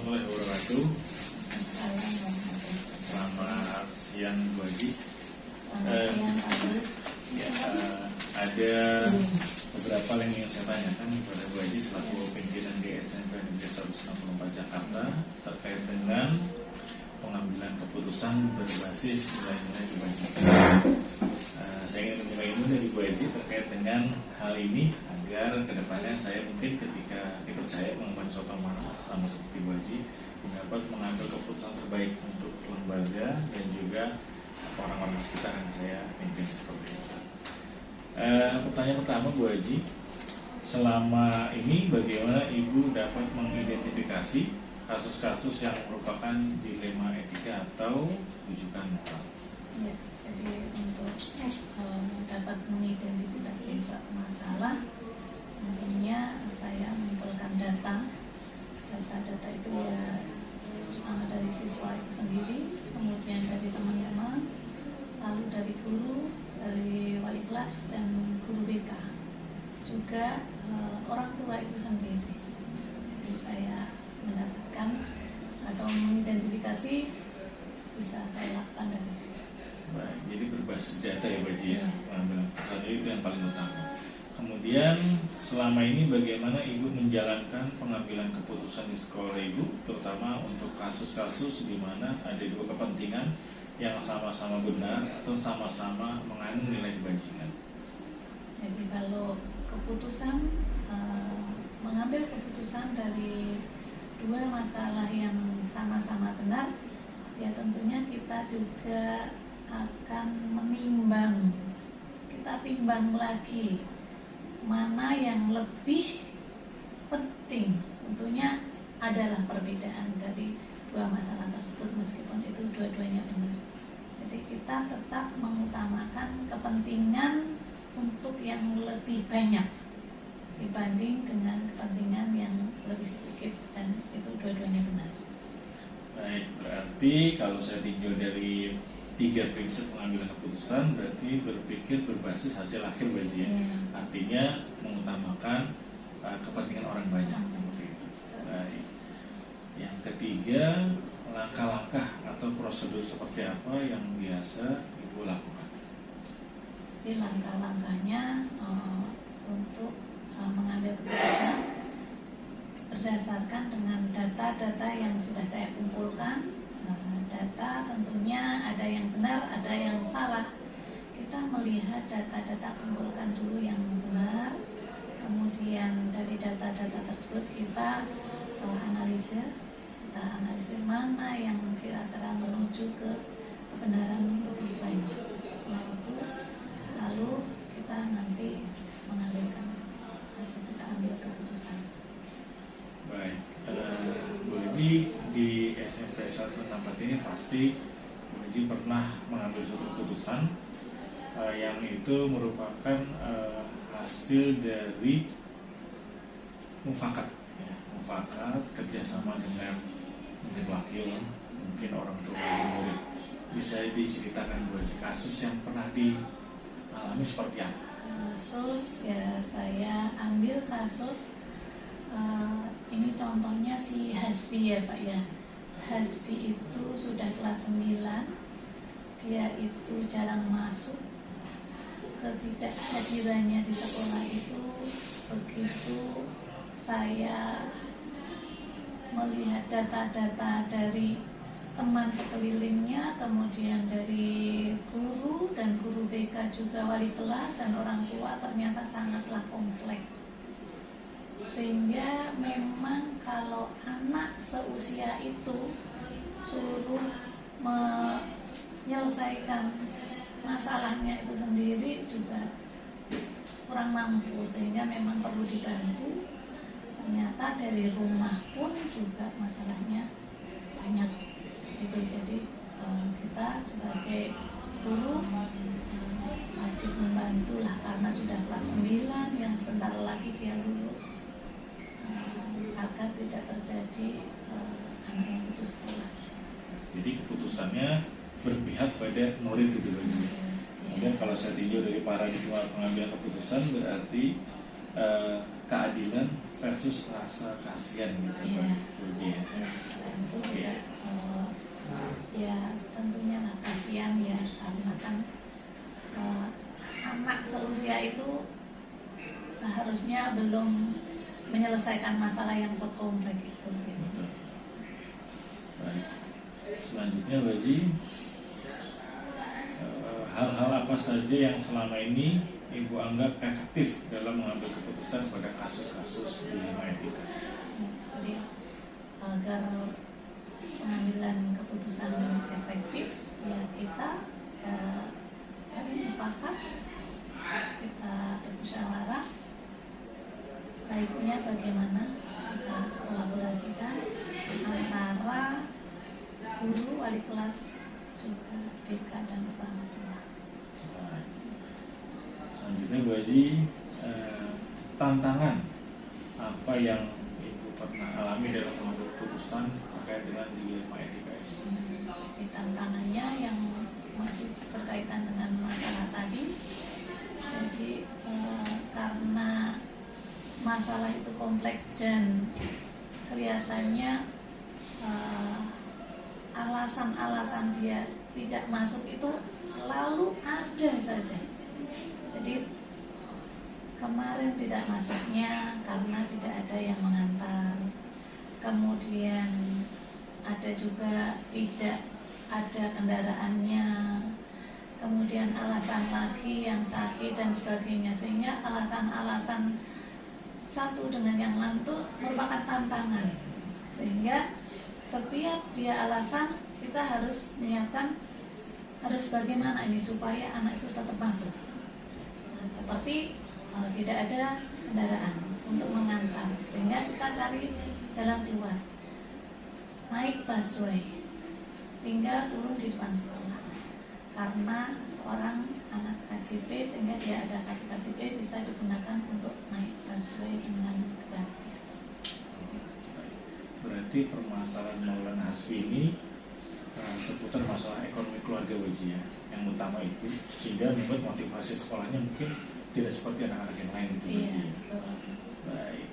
warahmatullahi wabarakatuh. Selamat siang Bu Haji. Ada beberapa yang ingin saya tanyakan kepada Bu Haji selaku pimpinan di SMP Negeri 164 Jakarta terkait dengan pengambilan keputusan berbasis nilai-nilai kebajikan. Saya ingin meminta ilmu dari Bu Haji terkait dengan hal ini agar kedepannya saya mungkin ketika dipercaya mengemban suatu amanah sama seperti Bu Haji dapat mengambil keputusan terbaik untuk lembaga dan juga orang-orang sekitar yang saya pimpin seperti itu. Pertanyaan pertama Bu Haji, selama ini bagaimana Ibu dapat mengidentifikasi kasus-kasus yang merupakan dilema etika atau rujukan moral? Ya, jadi untuk dapat mengidentifikasi suatu masalah, tentunya saya mengumpulkan data itu ya dari siswa itu sendiri, kemudian dari teman-teman, lalu dari guru, dari wali kelas dan guru BK, juga orang tua itu sendiri. Jadi saya mendapatkan atau mengidentifikasi bisa saya lakukan dari situ. Baik, jadi berbasis data ya Bu Haji ya. Saat itu yang paling utama. Kemudian selama ini bagaimana Ibu menjalankan pengambilan keputusan di sekolah Ibu, terutama untuk kasus-kasus di mana ada dua kepentingan yang sama-sama benar atau sama-sama mengandung nilai kebajikan. Jadi kalau keputusan mengambil keputusan dari dua masalah yang sama-sama benar, ya tentunya kita juga akan menimbang, kita timbang lagi mana yang lebih penting. Tentunya adalah perbedaan dari dua masalah tersebut meskipun itu dua-duanya benar. Jadi kita tetap mengutamakan kepentingan untuk yang lebih banyak dibanding dengan kepentingan yang lebih sedikit, dan itu dua-duanya benar. Baik, berarti kalau saya tinjau dari 3 prinsip pengambilan keputusan, berarti berpikir berbasis hasil akhir Bu Haji ya. Artinya mengutamakan kepentingan orang banyak seperti itu. Baik. Yang ketiga, langkah-langkah atau prosedur seperti apa yang biasa Ibu lakukan? Jadi langkah-langkahnya untuk mengambil keputusan berdasarkan dengan data-data yang sudah saya kumpulkan. Data tentunya ada yang benar, ada yang salah. Kita melihat data-data kumpulkan dulu yang benar, kemudian dari data-data tersebut kita analisis mana yang kira-kira menuju ke kebenaran lebih banyak. Lalu kita nanti kita ambil keputusan. Baik, Bu Haji di SMP 164 ini pasti Bu Haji pernah mengambil suatu keputusan yang itu merupakan hasil dari mufakat, ya, mufakat kerjasama dengan mungkin wakil, mungkin orang tua murid. Bisa diceritakan Bu Haji kasus yang pernah dialami seperti apa? Kasus ya, saya ambil kasus ini contohnya si Hasbi ya Pak ya. Hasbi itu sudah kelas 9, dia itu jarang masuk. Ketidakhadirannya di sekolah itu begitu saya melihat data-data dari teman sekelilingnya, kemudian dari guru dan guru BK juga wali kelas dan orang tua, ternyata sangatlah kompleks. Sehingga memang kalau anak seusia itu suruh menyelesaikan masalahnya itu sendiri juga kurang mampu, sehingga memang perlu dibantu. Ternyata dari rumah pun juga masalahnya banyak gitu. Jadi kita sebagai guru wajib membantu lah, karena sudah kelas 9 yang sebentar lagi dia lulus, agar tidak terjadi anak yang putus sekolah. Jadi keputusannya berpihak pada murid gitu Bu Haji. Kemudian kalau saya tinjau dari paradigma pengambilan keputusan berarti keadilan versus rasa kasihan gitu Iya. Bu Haji ya. Ya, selain itu Oke. juga ya tentunya lah kasihan ya, karena kan anak seusia itu seharusnya belum menyelesaikan masalah yang sekompleks itu gitu. Betul. Baik. Selanjutnya Bu Haji, hal-hal apa saja yang selama ini Ibu anggap efektif dalam mengambil keputusan pada kasus-kasus di Lima Etika? Jadi agar pengambilan keputusan efektif ya kita tadi mufakat, kita bermusyawarah, baiknya bagaimana kita kolaborasikan antara guru, wali kelas, juga BK dan orang tua. Baik. Selanjutnya Bu Haji, tantangan apa yang Ibu pernah alami dalam mengambil keputusan terkait dengan dilema etika ini? Di tantangannya yang masih berkaitan dengan masalah tadi, jadi karena masalah itu kompleks dan kelihatannya alasan-alasan dia tidak masuk itu selalu ada saja. Jadi kemarin tidak masuknya karena tidak ada yang mengantar, kemudian ada juga tidak ada kendaraannya, kemudian alasan lagi yang sakit dan sebagainya, sehingga alasan-alasan satu dengan yang lain itu merupakan tantangan, sehingga setiap dia alasan kita harus menyiapkan harus bagaimana ini supaya anak itu tetap masuk. Nah, seperti tidak ada kendaraan untuk mengantar, sehingga kita cari jalan keluar, naik busway, tinggal turun di depan sekolah. Karena seorang anak KJP, sehingga dia ada kartu KJP bisa digunakan untuk naik busway dengan gratis. Berarti permasalahan Maulana Hasbi ini seputar masalah ekonomi keluarga Bu Haji ya, yang utama itu, sehingga membuat motivasi sekolahnya mungkin tidak seperti anak-anak yang lain gitu Bu Iya, Haji. betul. Baik.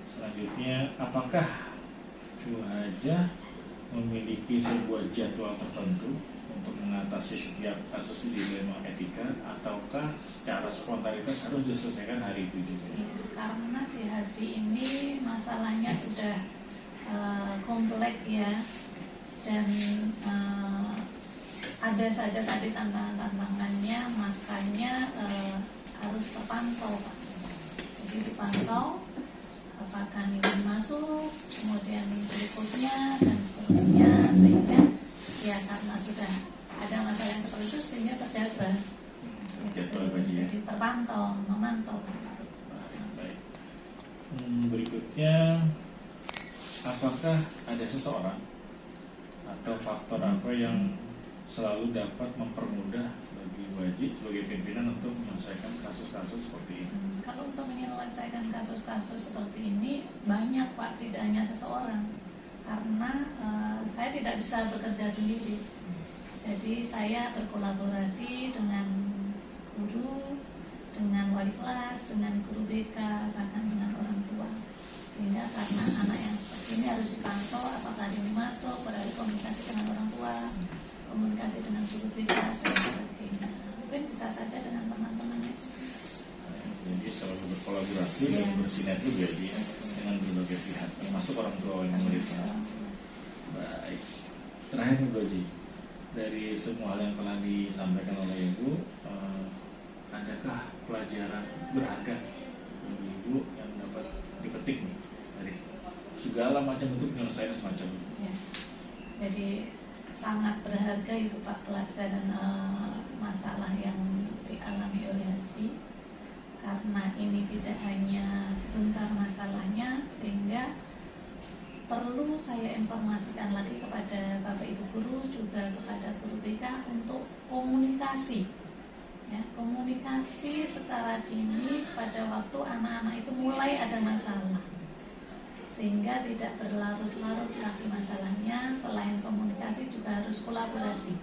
Selanjutnya, apakah Bu Haja memiliki sebuah jadwal tertentu untuk mengatasi setiap kasus dilema etika, ataukah secara spontanitas harus diselesaikan hari itu juga? Iya, karena si Hasbi ini masalahnya sudah kompleks ya, dan ada saja tadi tantangan-tantangannya, makanya harus terpantau Pak. Jadi dipantau apakah nilai masuk, kemudian berikutnya dan seterusnya, sehingga ya karena sudah ada masalah yang seperti itu sehingga terjaga. Jadwal Bu Haji ya. Jadi terpantau, memantau. Baik. Berikutnya, apakah ada seseorang atau faktor apa yang selalu dapat mempermudah bagi Bu Haji sebagai pimpinan untuk menyelesaikan kasus-kasus seperti ini? Kalau untuk menyelesaikan kasus-kasus seperti ini banyak Pak, tidak hanya seseorang. Karena saya tidak bisa bekerja sendiri. Jadi saya berkolaborasi dengan guru, dengan wali kelas, dengan guru BK, bahkan dengan orang tua. Sehingga karena anak yang seperti ini harus dipantau apakah ini masuk, beralih komunikasi dengan orang tua, komunikasi dengan guru BK dan sebagainya. Mungkin bisa saja dengan teman-temannya juga. Jadi selalu berkolaborasi dan bersinergi Bu Haji ya, dengan berbagai pihak, termasuk orang tua yang murid. Baik. Terakhir Bu Haji, dari semua hal yang telah disampaikan oleh Ibu, adakah pelajaran berharga bagi Ibu yang dapat dipetik nih dari segala macam bentuk penyelesaian semacam ini? Ya. Jadi sangat berharga itu Pak, pelajaran masalah yang dialami oleh Hasbi, karena ini tidak hanya sebentar masalahnya, sehingga perlu saya informasikan lagi kepada Bapak Ibu guru, juga kepada guru BK untuk komunikasi ya, komunikasi secara dini pada waktu anak-anak itu mulai ada masalah, sehingga tidak berlarut-larut lagi masalahnya. Selain komunikasi juga harus kolaborasi,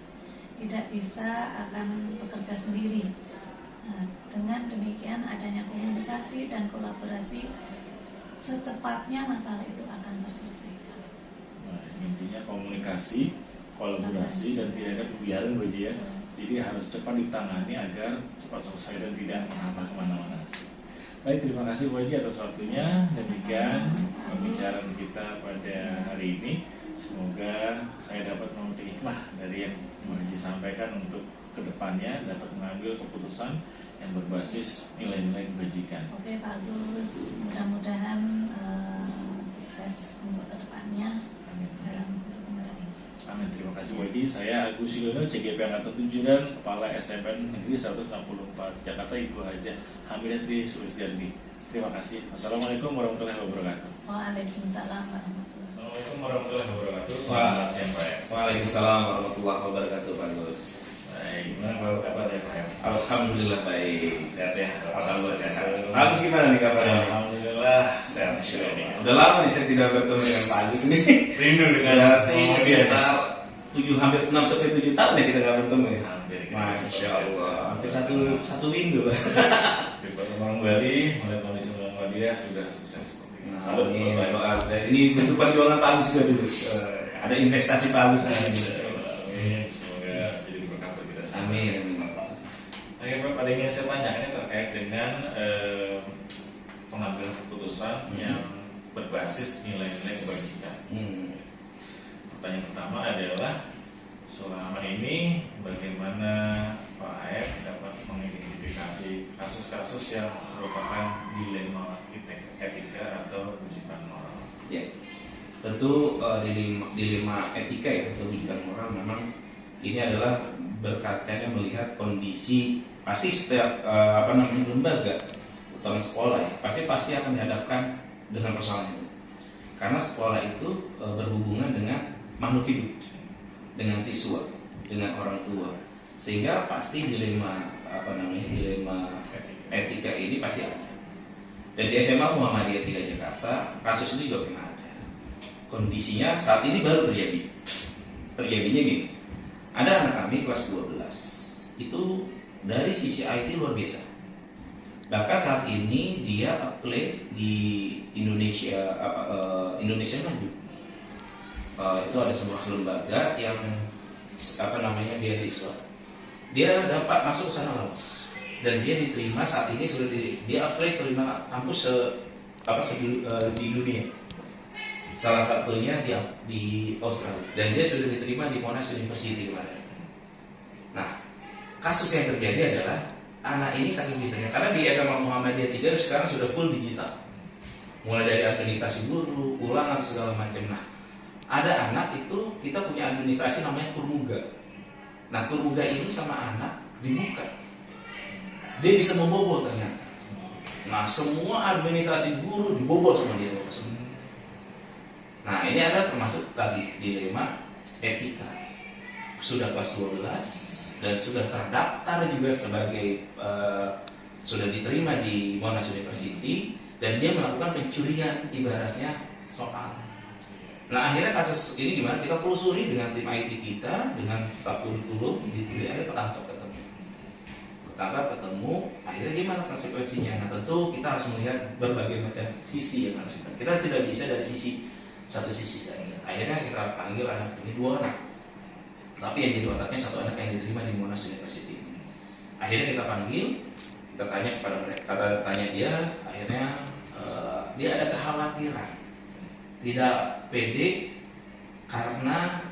tidak bisa akan bekerja sendiri. Nah, dengan demikian adanya komunikasi dan kolaborasi secepatnya masalah itu akan terselesaikan. Nah, intinya komunikasi, kolaborasi, dan tidak ada pembiaran Bu Haji ya. Jadi harus cepat ditangani agar cepat selesai dan tidak menambah kemana-mana. Baik, terima kasih Bu Haji atas waktunya. Demikian pembicaraan kita pada hari ini. Semoga saya dapat memetik hikmah dari yang Bu Haji sampaikan untuk kedepannya dapat mengambil keputusan yang berbasis nilai-nilai kebajikan. Oke, bagus. Mudah-mudahan sukses untuk kedepannya Amin. dalam berpenggerak ini. Amin. Terima kasih Bu Haji. Saya Agus Yudono, CGP Angkatan 7 dan Kepala SMN Negeri 164 Jakarta, Ibu Haja Hamidatri Sulistiardi. Terima kasih. Wassalamualaikum warahmatullahi wabarakatuh. Waalaikumsalam warahmatullahi wabarakatuh. Assalamualaikum warahmatullahi wabarakatuh. Selamat siang Pak. Waalaikumsalam warahmatullahi wabarakatuh Pak Gus. Baik, gimana Pak kabar ya Pak? Alhamdulillah baik, Sehat ya? alhamdulillah sehat. Pak Agus gimana nih kabarnya? Alhamdulillah sehat juga nih. Udah lama nih saya tidak bertemu dengan Pak Agus nih. Rindu dengan Berarti sekitar hampir 6 sampai 7 tahun ya kita nggak bertemu ya. Hampir. Masya Allah, hampir satu minggu lah. Di Kota Orang Bali, melihat kondisi Muhammadiyah sudah sukses seperti ini. Salut Ini Bapak. doa. Dan ini bentuk perjuangan Pak Agus juga dulu. Ada investasi Pak Agus nih. Amin. Semoga jadi berkah bagi kita semua. Amin. Oke Pak, pada yang saya tanyakan ini terkait dengan pengambilan keputusan yang berbasis nilai-nilai kebajikan. Pertanyaan pertama adalah selama ini bagaimana Pak Aep dapat mengidentifikasi kasus-kasus yang merupakan dilema etika atau kebajikan moral? Ya, tentu dilema etika ya atau kebajikan moral memang ini adalah berkacanya melihat kondisi pasti setiap lembaga terutama sekolah ya pasti akan dihadapkan dengan persoalan itu karena sekolah itu berhubungan dengan makhluk hidup, dengan siswa, dengan orang tua, sehingga pasti dilema etika ini pasti ada. Dan di SMA Muhammadiyah 3 Jakarta kasus ini juga pernah ada. Kondisinya saat ini baru terjadi. Terjadinya gini, ada anak kami kelas 12 itu dari sisi IT luar biasa. Bahkan saat ini dia apply di Indonesia Maju. Itu ada sebuah lembaga yang beasiswa. Dia dapat masuk ke sana lolos dan dia diterima saat ini sudah dia apply ke 5 kampus di dunia. Salah satunya di Australia dan dia sudah diterima di Monash University kemarin. Nah, kasus yang terjadi adalah anak ini saking pintarnya karena di SMA Muhammadiyah 3 sekarang sudah full digital. Mulai dari administrasi guru, ulangan segala macam. Nah, ada anak itu kita punya administrasi namanya Kurmuga. Nah, Kurmuga ini sama anak dibuka. Dia bisa membobol ternyata. Nah, semua administrasi guru dibobol sama dia. Nah, ini ada termasuk tadi dilema etika. Sudah kelas 12 dan sudah terdaftar juga sebagai sudah diterima di Monash University dan dia melakukan pencurian ibaratnya soal. Nah, akhirnya kasus ini gimana? Kita telusuri dengan tim IT kita, dengan staf kurikulum, akhirnya ketangkap ketemu. Akhirnya gimana konsekuensinya? Nah, tentu kita harus melihat berbagai macam sisi yang harus kita tidak bisa dari satu sisi saja. Akhirnya kita panggil anak ini 2 anak, tapi yang jadi otaknya 1 anak yang diterima di Monash University. Akhirnya kita panggil, kita tanya kepada mereka, tanya dia, akhirnya dia ada kekhawatiran, tidak pede karena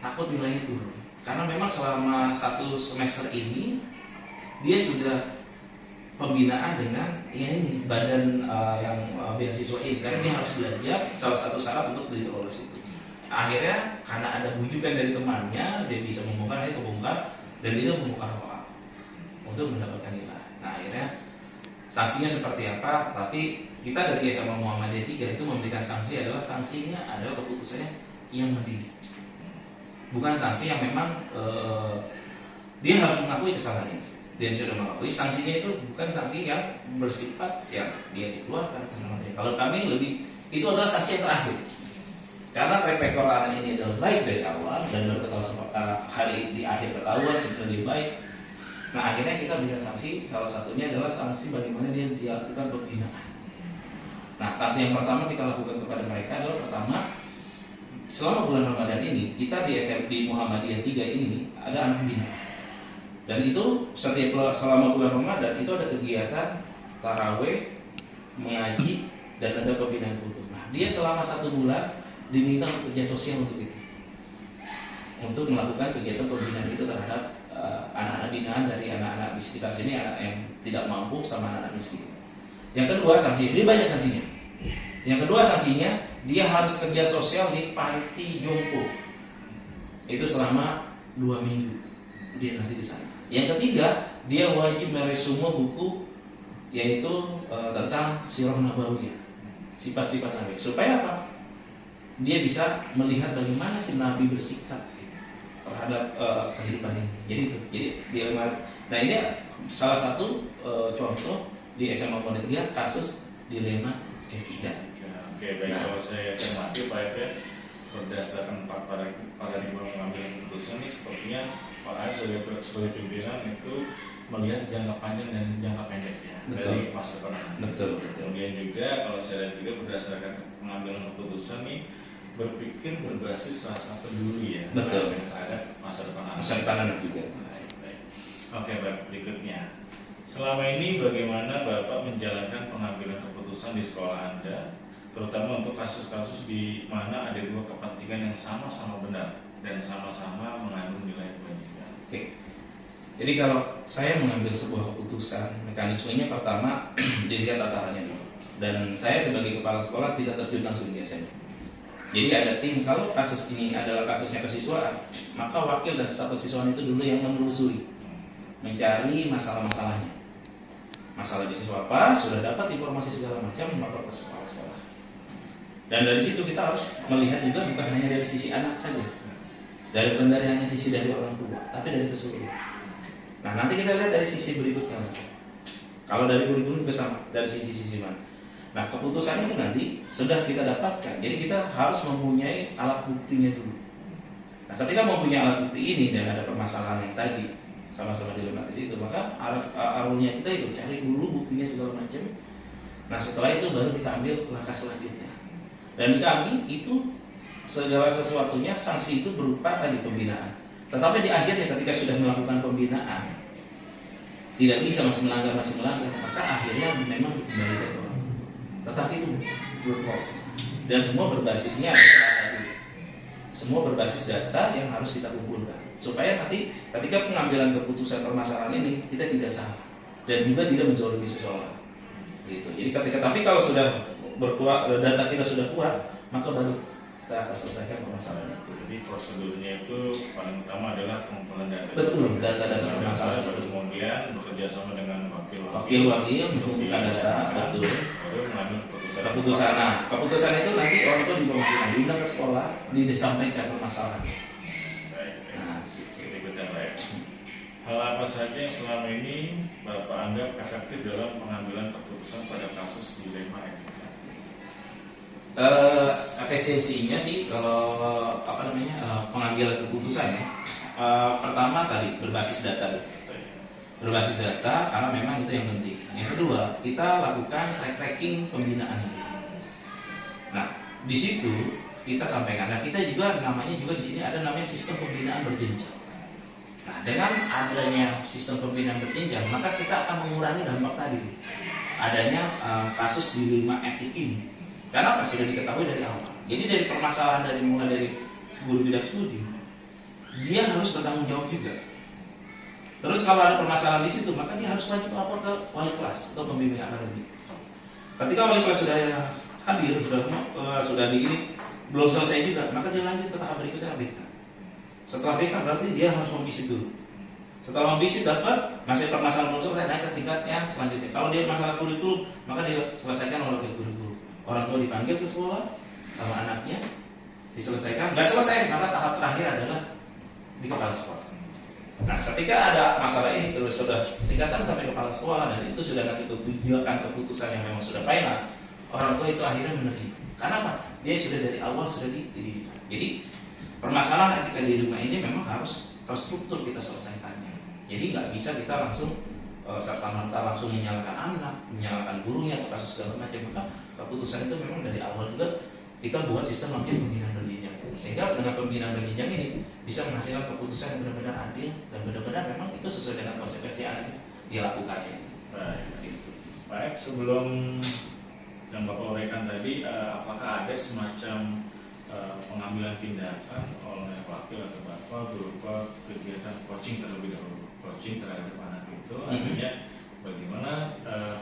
takut nilainya turun. Karena memang selama 1 semester ini dia sudah pembinaan dengan ini badan yang beasiswa ini, karena dia harus belajar salah satu syarat untuk lolos itu. Akhirnya karena ada bujukan dari temannya, dia bisa membongkar, akhirnya kebongkar dan dia membongkar soal untuk mendapatkan nilai. Nah, akhirnya sanksinya seperti apa? Tapi kita dari SMA Muhammadiyah 3 itu memberikan sanksi sanksinya adalah keputusannya yang mendidik, bukan sanksi yang memang dia harus mengakui kesalahannya. Dia sudah mengakui, sanksinya itu bukan sanksi yang bersifat yang dia dikeluarkan. Kalau kami lebih itu adalah sanksi yang terakhir. Karena track record anak ini adalah baik dari awal dan hari di akhir ketahuan sudah lebih baik. Nah, akhirnya kita berikan sanksi, salah satunya adalah sanksi bagaimana dia dilakukan pembinaan. Nah, sanksi yang pertama kita lakukan kepada mereka adalah pertama, selama bulan Ramadan ini kita di SMP Muhammadiyah 3 ini ada anak binaan. Dan itu selama bulan Ramadan itu ada kegiatan taraweh, mengaji, dan ada pembinaan kultur. Nah, dia selama 1 bulan diminta kerja sosial untuk itu, untuk melakukan kegiatan pembinaan itu terhadap anak-anak binaan dari anak-anak di sekitar sini, anak yang tidak mampu sama anak-anak miskin. Yang kedua sanksi, dia banyak sanksinya. Yang kedua sanksinya, dia harus kerja sosial di panti jompo. Itu selama 2 minggu dia nanti di sana. Yang ketiga, dia wajib meresume buku yaitu tentang sirah nabawiyah, sifat-sifat Nabi. Supaya apa? Dia bisa melihat bagaimana si Nabi bersikap terhadap kehidupan ini. Jadi dia, nah ini salah satu contoh di SMA Muhammadiyah kasus dilema etika. Oke, baik. Kalau saya cermati Pak Ed, berdasarkan paradigma mengambil keputusan ini, sepertinya Pak Ed sebagai pimpinan itu melihat jangka panjang dan jangka pendek ya dari masa depan. Betul. Kemudian juga kalau saya lihat juga berdasarkan pengambilan keputusan nih, berpikir berbasis rasa peduli ya. Betul. Terhadap masa depan anak. Masa depan anak juga. Baik. Oke, baik. Berikutnya, selama ini bagaimana Bapak menjalankan pengambilan keputusan di sekolah Anda, terutama untuk kasus-kasus di mana ada 2 kepentingan yang sama-sama benar dan sama-sama mengandung nilai kewajiban? Oke. Jadi kalau saya mengambil sebuah keputusan, mekanismenya pertama dilihat tatarannya dulu. Dan saya sebagai kepala sekolah tidak terjun langsung biasanya. Jadi ada tim, kalau kasus ini adalah kasusnya kesiswaan, maka wakil dan staf kesiswaan itu dulu yang menelusuri, mencari masalah-masalahnya. Masalah di siswa apa, sudah dapat informasi segala macam, lapor ke kepala sekolah. Dan dari situ kita harus melihat juga bukan hanya dari sisi anak saja, bukan dari hanya sisi dari orang tua, tapi dari keseluruhan. Nah, nanti kita lihat dari sisi berikutnya. Kalau dari kurikulum juga sama, dari sisi-sisi mana. Nah, keputusan itu nanti sudah kita dapatkan. Jadi kita harus mempunyai alat buktinya dulu. Nah, ketika mempunyai alat bukti ini dan ada permasalahan yang tadi sama-sama dilematis itu, maka arulnya kita itu cari dulu buktinya segala macam. Nah, setelah itu baru kita ambil langkah selanjutnya. Dan kami itu segala sesuatunya sanksi itu berupa tadi pembinaan. Tetapi di akhirnya ketika sudah melakukan pembinaan tidak bisa masih melanggar, maka akhirnya memang dikembalikan ke orang tua. Tetapi itu berproses dan semua berbasisnya adalah data. Semua berbasis data yang harus kita kumpulkan supaya nanti ketika pengambilan keputusan permasalahan ini kita tidak salah dan juga tidak menzalimi seseorang. Gitu. Jadi tapi kalau sudah berkuat, data kita sudah kuat, maka baru kita akan selesaikan permasalahan itu. Jadi prosedurnya itu paling utama adalah pengumpulan data. Betul, data-data permasalahan. Baru kemudian bekerja sama dengan wakil mengumpulkan data, betul. Baru mengambil keputusan. Nah, keputusan itu nanti orang tua diundang ke sekolah, disampaikan permasalahan. Baik. Nah, berikutnya baik. Hal apa saja yang selama ini Bapak anggap efektif dalam pengambilan keputusan pada kasus dilema etika? Efisiensinya sih kalau pengambilan keputusan ya, pertama tadi berbasis data karena memang itu yang penting. Yang kedua, kita lakukan tracking pembinaan. Nah, di situ kita sampaikan. Nah, kita juga namanya juga di sini ada namanya sistem pembinaan berjenjang. Nah, dengan adanya sistem pembinaan berjenjang, maka kita akan mengurangi dampak tadi adanya kasus dilema etik ini. Karena apa? Sudah diketahui dari awal. Jadi dari permasalahan mulai dari guru bidang studi, dia harus bertanggung jawab juga. Terus kalau ada permasalahan di situ, maka dia harus wajib lapor ke wali kelas atau pembimbing akademik. Ketika wali kelas sudah hadir, sudah belum selesai juga, maka dia lanjut ke tahap berikutnya BK. Setelah BK berarti dia harus membisit dulu. Setelah membisit dapat masih permasalahan belum selesai, naik ke tingkatnya selanjutnya. Kalau dia masalah kurikulum, maka dia selesaikan oleh kurikulum. Orang tua dipanggil ke sekolah sama anaknya, diselesaikan. Nggak selesai, maka tahap terakhir adalah di kepala sekolah. Nah, ketika ada masalah ini terus sudah tingkatan sampai kepala sekolah dan itu sudah nanti keputusan yang memang sudah final, orang tua itu akhirnya menerima. Karena apa? Dia sudah dari awal sudah dididik. Jadi permasalahan etika di rumah ini memang harus terstruktur kita selesaikannya. Jadi nggak bisa kita langsung serta-merta langsung menyalahkan anak, menyalahkan gurunya atau kasus segala macam. Maka keputusan itu memang dari awal juga kita buat sistem namanya pembinaan berjenjang, sehingga dengan pembinaan berjenjang ini bisa menghasilkan keputusan yang benar-benar adil dan benar-benar memang itu sesuai dengan konsekuensi yang dilakukannya. Baik, sebelum yang Bapak uraikan tadi, apakah ada semacam pengambilan tindakan oleh wakil atau Bapak berupa kegiatan coaching terlebih dahulu, coaching terhadap anak itu, artinya bagaimana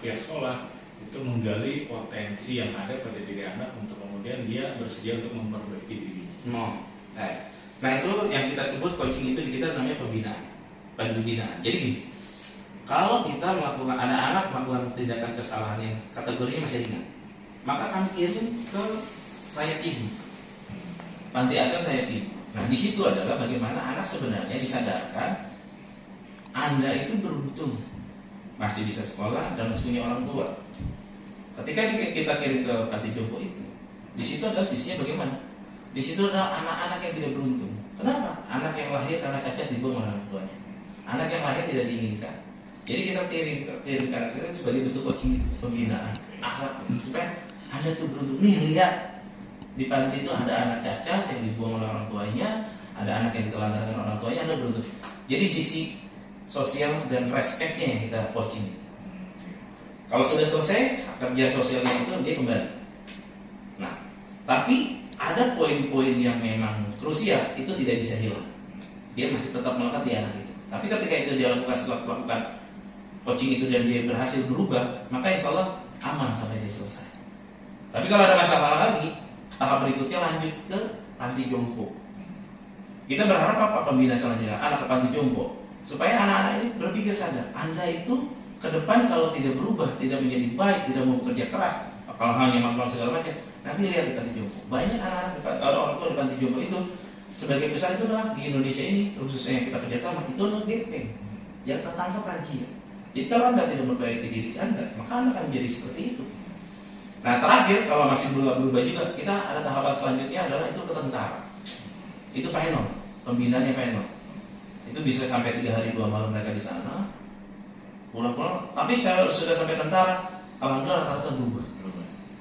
pihak sekolah itu menggali potensi yang ada pada diri anak untuk kemudian dia bersedia untuk memperbaiki diri. Nah itu yang kita sebut coaching itu di kita namanya pembinaan. Jadi gini, kalau kita melakukan anak-anak melakukan tindakan kesalahan yang kategorinya masih ringan, maka kami kirim ke Sayap Ibu, panti asuhan Sayap Ibu. Nah di situ adalah bagaimana anak sebenarnya disadarkan Anda itu beruntung masih bisa sekolah dan masih punya orang tua. Ketika kita kirim ke panti jompo itu, di situ adalah sisinya bagaimana? Di situ adalah anak-anak yang tidak beruntung. Kenapa? Anak yang lahir karena cacat dibuang oleh orang tuanya. Anak yang lahir tidak diinginkan. Jadi kita kirim ke anak kita sebagai bentuk coaching pembinaan akhlak supaya Anda tuh beruntung. Nih lihat di panti itu ada anak cacat yang dibuang oleh orang tuanya, ada anak yang ditelantarkan orang tuanya, Anda beruntung. Jadi sisi sosial dan respeknya yang kita coaching. Kalau sudah selesai kerja sosialnya itu dia kembali. Nah, tapi ada poin-poin yang memang krusial itu tidak bisa hilang. Dia masih tetap melekat di anak itu. Tapi ketika itu dia lakukan setelah melakukan coaching itu dan dia berhasil berubah, maka insya Allah aman sampai dia selesai. Tapi kalau ada masalah lagi, tahap berikutnya lanjut ke panti jompo. Kita berharap apa pembinaan selanjutnya? Anak ke panti jompo supaya anak-anak ini berpikir sadar, Anda itu ke depan kalau tidak berubah, tidak menjadi baik, tidak mau bekerja keras, kalau hanya melakukan segala macam, nanti lihat di panti jompo. Banyak anak-anak orang tua di panti jompo itu sebagai besar itu adalah di Indonesia ini, khususnya yang kita kerjasama, itu adalah gepeng yang tertangkap razia. Jadi kalau Anda tidak memperbaiki diri Anda, maka Anda akan menjadi seperti itu. Nah terakhir, kalau masih berubah juga, kita ada tahapan selanjutnya adalah itu ke tentara. Itu final, pembinaannya final. Itu bisa sampai 3 hari 2 malam mereka di sana, pulang-pulang. Tapi saya sudah sampai tentara, alhamdulillah rata-rata berubah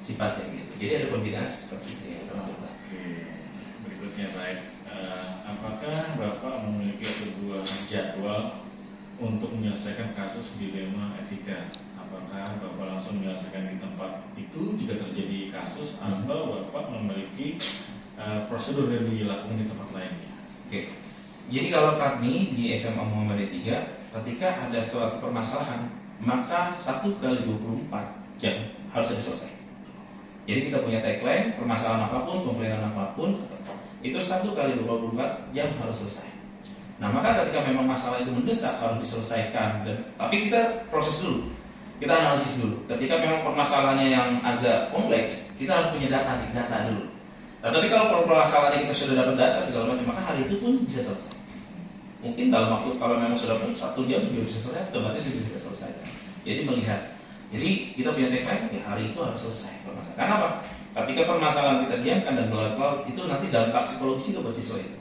sifatnya gitu. Jadi ada pembinaan seperti itu yang terlakukan. Oke, berikutnya baik. Apakah Bapak memiliki sebuah jadwal untuk menyelesaikan kasus dilema etika? Apakah Bapak langsung menyelesaikan di tempat itu jika terjadi kasus, atau Bapak memiliki prosedur yang dilakukan di tempat lainnya? Oke. Jadi kalau kami di SMA Muhammadiyah 3, ketika ada suatu permasalahan, maka 1 kali 24 jam harus sudah selesai. Jadi kita punya tagline, permasalahan apapun, komplainan apapun, itu 1 kali 24 jam harus selesai. Nah maka ketika memang masalah itu mendesak harus diselesaikan, tapi kita proses dulu, kita analisis dulu. Ketika memang permasalahannya yang agak kompleks, kita harus punya data dulu. Nah, tapi kalau permasalahannya kita sudah dapat data segala macam, maka hari itu pun bisa selesai. Mungkin dalam waktu, kalau memang sudah 1 jam juga bisa selesai, otomatis juga bisa selesai. Jadi melihat, jadi kita punya tagline, ya hari itu harus selesai permasalahan. Karena apa? Ketika permasalahan kita diamkan dan berlarut-larut, itu nanti dampak psikologis juga buat siswa itu.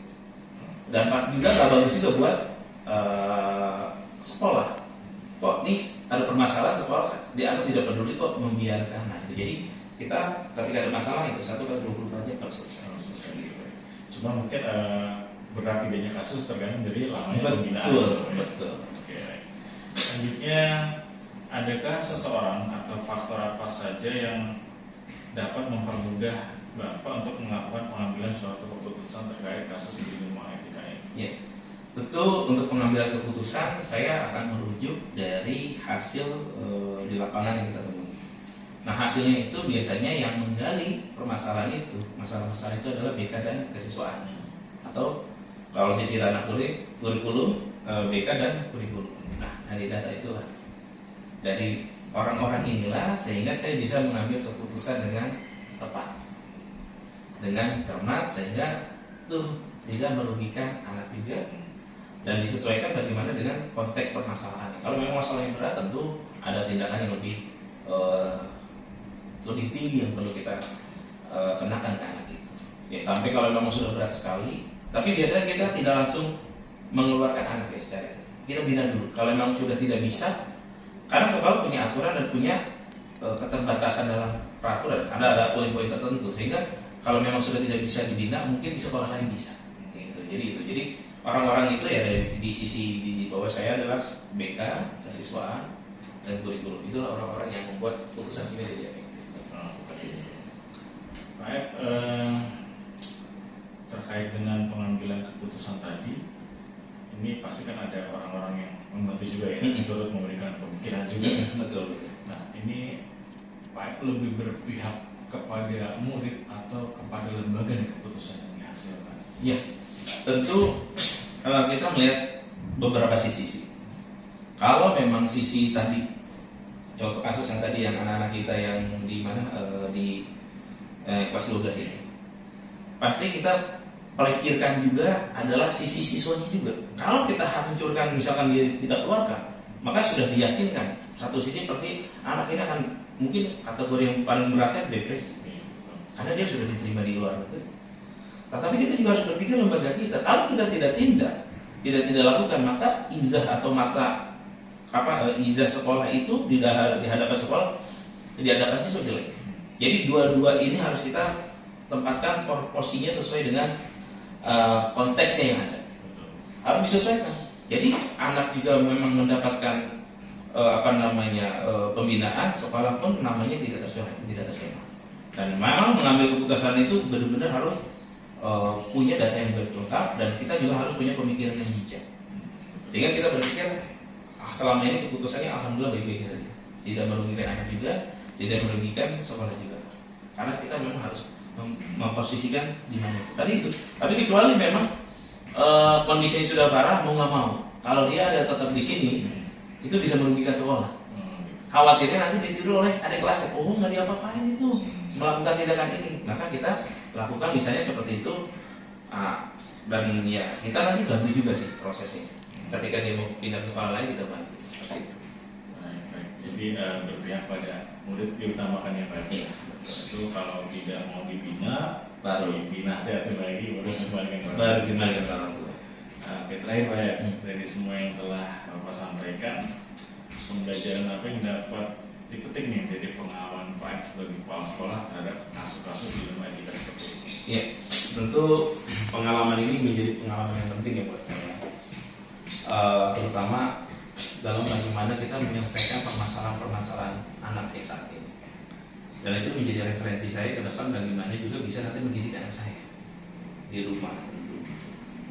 Dampak juga gak bagus juga buat sekolah. Kok nih ada permasalahan sekolah dianggap tidak peduli, kok membiarkan. Nah itu jadi kita ketika ada masalah itu 1 kali 24 jam harus selesai. Cuma mungkin berat tidaknya kasus tergantung dari lamanya pembinaan. Betul. Oke. Selanjutnya, adakah seseorang atau faktor apa saja yang dapat mempermudah Bapak untuk melakukan pengambilan suatu keputusan terkait kasus dilema etika ini? Ya, tentu untuk pengambilan keputusan saya akan merujuk dari hasil di lapangan yang kita temui. Nah hasilnya itu biasanya yang menggali permasalahan itu, masalah-masalah itu adalah BK dan kesiswaan, atau kalau sisi ranah kurikulum, BK dan kurikulum. Nah dari data itulah, dari orang-orang inilah sehingga saya bisa mengambil keputusan dengan tepat, dengan cermat, sehingga tuh tidak merugikan anak juga dan disesuaikan bagaimana dengan konteks permasalahan. Kalau memang masalah yang berat, tentu ada tindakan yang lebih tinggi yang perlu kita kenakan ke anak itu. Ya sampai kalau memang sudah berat sekali, tapi biasanya kita tidak langsung mengeluarkan anak ya secara itu. Kita bina dulu. Kalau memang sudah tidak bisa, Karena sekolah punya aturan dan punya keterbatasan dalam peraturan. Ada poin-poin tertentu, sehingga kalau memang sudah tidak bisa dibina, mungkin di sekolah lain bisa. Gitu. Jadi orang-orang itu ya di sisi di bawah saya adalah BK, kesiswaan, dan kurikulum. Itulah orang-orang yang membuat putusan ini jadi efektif. Seperti itu. Baik, terkait dengan pengambilan keputusan tadi, ini pasti kan ada orang-orang yang membantu juga ya, turut memberikan pemikiran juga. Betul. Nah, ini Pak lebih berpihak kepada murid atau kepada lembaga yang keputusan yang dihasilkan? Ya, tentu kita melihat beberapa sisi sih. Kalau memang sisi tadi, contoh kasus yang tadi yang anak-anak kita yang di mana di kelas 12 ini, pasti kita pikirkan juga adalah sisi siswanya juga. Kalau kita hancurkan misalkan kita keluarkan, maka sudah diyakinkan satu sisi pasti anak ini akan mungkin kategori yang paling beratnya depresi, karena dia sudah diterima di luar negeri. Tetapi kita juga harus berpikir lembaga kita. Kalau kita tidak lakukan, maka izah atau mata izah sekolah itu di hadapan sekolah, di hadapan siswa jelek. Jadi dua-dua ini harus kita tempatkan porsinya sesuai dengan konteksnya yang ada. Harus disesuaikan. Jadi anak juga memang mendapatkan pembinaan, sekolah pun namanya tidak tercemar. Dan memang mengambil keputusan itu benar-benar harus punya data yang lengkap, dan kita juga harus punya pemikiran yang bijak. Sehingga kita berpikir selama ini keputusannya alhamdulillah baik-baik saja, tidak merugikan anak juga, tidak merugikan sekolah juga. Karena kita memang harus memposisikan di mana itu. Tadi itu. Tapi kecuali memang kondisinya sudah parah, mau nggak mau, kalau dia ada tetap di sini, itu bisa merugikan sekolah. Khawatirnya nanti ditiru oleh adik kelasnya, oh nggak diapa-apain itu, melakukan tindakan ini. Maka kita lakukan misalnya seperti itu, dan ya kita nanti bantu juga sih prosesnya. Ketika dia mau pindah ke sekolah lain, kita bantu. Seperti itu. Baik. Jadi berpihak pada murid diutamakan ya Pak. Iya. Itu kalau tidak mau dibina, Baru dinasihati lagi, baru kembalikan baru gimana orang tua. Oke, terakhir Pak ya, dari semua yang telah Bapak sampaikan, pembelajaran apa yang dapat dipetik nih dari pengalaman Pak sebagai kepala sekolah terhadap kasus-kasus di ilmu etika seperti ini? Ya, tentu pengalaman ini menjadi pengalaman yang penting ya buat saya. Terutama dalam bagaimana kita menyelesaikan permasalahan-permasalahan anak yang saat ini. Dan itu menjadi referensi saya ke depan bagaimana juga bisa nanti mendidik anak saya di rumah.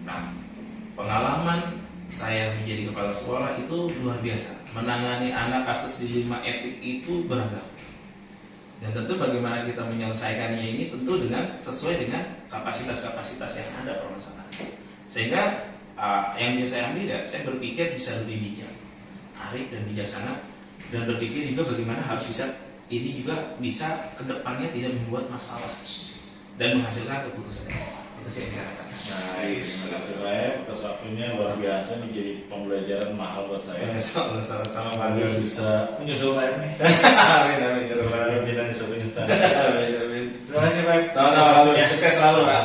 Nah, pengalaman saya menjadi kepala sekolah itu luar biasa. Menangani anak kasus dilema etik itu beragam. Dan tentu bagaimana kita menyelesaikannya ini tentu dengan sesuai dengan kapasitas-kapasitas yang ada permasalahan. Sehingga yang bisa saya ambil ya, saya berpikir bisa lebih bijak, arif dan bijaksana, dan berpikir juga bagaimana harus bisa ini juga bisa kedepannya tidak membuat masalah dan menghasilkan keputusan. Itu sih yang saya rasakan. Baik, terima kasih Pak atas waktunya, luar biasa nih, jadi pembelajaran mahal buat saya. Sama-sama Semoga bisa menyusul Pak nih. Amin amin ya rabbal Berharap alamin. kita di suatu instansi. Amin amin. Terima kasih Pak. Sama-sama, sukses selalu Pak.